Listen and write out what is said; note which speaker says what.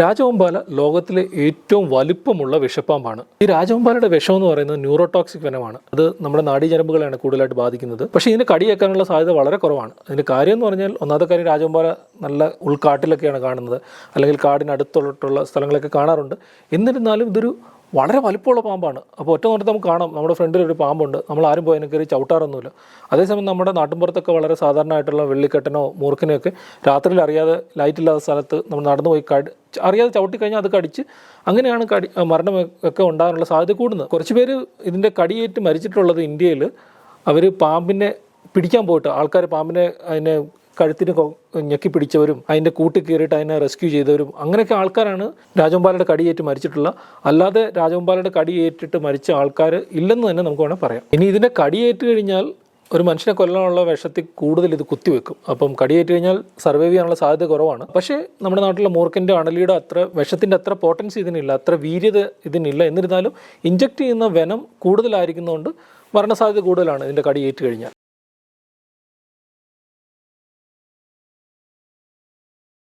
Speaker 1: രാജവെമ്പാല ലോകത്തിലെ ഏറ്റവും വലിപ്പമുള്ള വിഷപ്പാമ്പാണ്. ഈ രാജവെമ്പാലയുടെ വിഷം എന്ന് പറയുന്നത് ന്യൂറോടോക്സിക് വനമാണ്. അത് നമ്മുടെ നാഡീഞരമ്പുകളെയാണ് കൂടുതലായിട്ട് ബാധിക്കുന്നത്. പക്ഷേ ഇതിന് കടിയേക്കാനുള്ള സാധ്യത വളരെ കുറവാണ്. അതിൻ്റെ കാര്യം എന്ന് പറഞ്ഞാൽ ഒന്നാമത്തെ കാര്യം രാജവെമ്പാല നല്ല ഉൾക്കാട്ടിലൊക്കെയാണ് കാണുന്നത്, അല്ലെങ്കിൽ കാടിനടുത്തുള്ള സ്ഥലങ്ങളൊക്കെ കാണാറുണ്ട്. എന്നിരുന്നാലും ഇതൊരു വളരെ വലിപ്പമുള്ള പാമ്പാണ്. അപ്പോൾ ഒറ്റ നോട്ടത്തിൽ നമുക്ക് കാണാം നമ്മുടെ ഫ്രണ്ടിൽ ഒരു പാമ്പുണ്ട്, നമ്മൾ ആരും പോയി അതിനെ കയറി ചവിട്ടാറൊന്നുമില്ല. അതേസമയം നമ്മുടെ നാട്ടിൻപുറത്തൊക്കെ വളരെ സാധാരണയായിട്ടുള്ള വെള്ളിക്കെട്ടനോ മൂർഖനെയൊക്കെ രാത്രിയിൽ അറിയാതെ ലൈറ്റ് ഇല്ലാത്ത സ്ഥലത്ത് നമ്മൾ നടന്നു പോയി അറിയാതെ ചവിട്ടിക്കഴിഞ്ഞാൽ അത് കടിച്ച് അങ്ങനെയാണ് മരണമൊക്കെ ഉണ്ടാകാനുള്ള സാധ്യത കൂടുന്നത്. കുറച്ച് പേര് ഇതിൻ്റെ കടിയേറ്റ് മരിച്ചിട്ടുള്ളത് ഇന്ത്യയിൽ. അവർ പാമ്പിനെ പിടിക്കാൻ പോയിട്ട് ആൾക്കാർ പാമ്പിനെ അതിനെ കഴുത്തിന് ഞെക്കി പിടിച്ചവരും അതിൻ്റെ കൂട്ടിൽ കയറിയിട്ട് അതിനെ റെസ്ക്യൂ ചെയ്തവരും അങ്ങനെയൊക്കെ ആൾക്കാരാണ് രാജവെമ്പാലയുടെ കടിയേറ്റ് മരിച്ചിട്ടുള്ള. അല്ലാതെ രാജവെമ്പാലയുടെ കടിയേറ്റിട്ട് മരിച്ച ആൾക്കാർ ഇല്ലെന്ന് തന്നെ നമുക്ക് വേണമെങ്കിൽ പറയാം. ഇനി ഇതിൻ്റെ കടിയേറ്റ് കഴിഞ്ഞാൽ ഒരു മനുഷ്യനെ കൊല്ലാനുള്ള വിഷത്തിൽ കൂടുതൽ ഇത് കുത്തിവെക്കും. അപ്പം കടിയേറ്റ് കഴിഞ്ഞാൽ സർവൈവ് ചെയ്യാനുള്ള സാധ്യത കുറവാണ്. പക്ഷേ നമ്മുടെ നാട്ടിലെ മൂർഖൻ്റെ അണലിയുടെ അത്ര വിഷത്തിൻ്റെ അത്ര പോട്ടൻസി ഇതിനില്ല, അത്ര വീര്യത ഇതിനില്ല. എന്നിരുന്നാലും ഇഞ്ചക്ട് ചെയ്യുന്ന വെനം കൂടുതലായിരിക്കുന്നതുകൊണ്ട് മരണസാധ്യത കൂടുതലാണ് ഇതിൻ്റെ കടിയേറ്റ് കഴിഞ്ഞാൽ.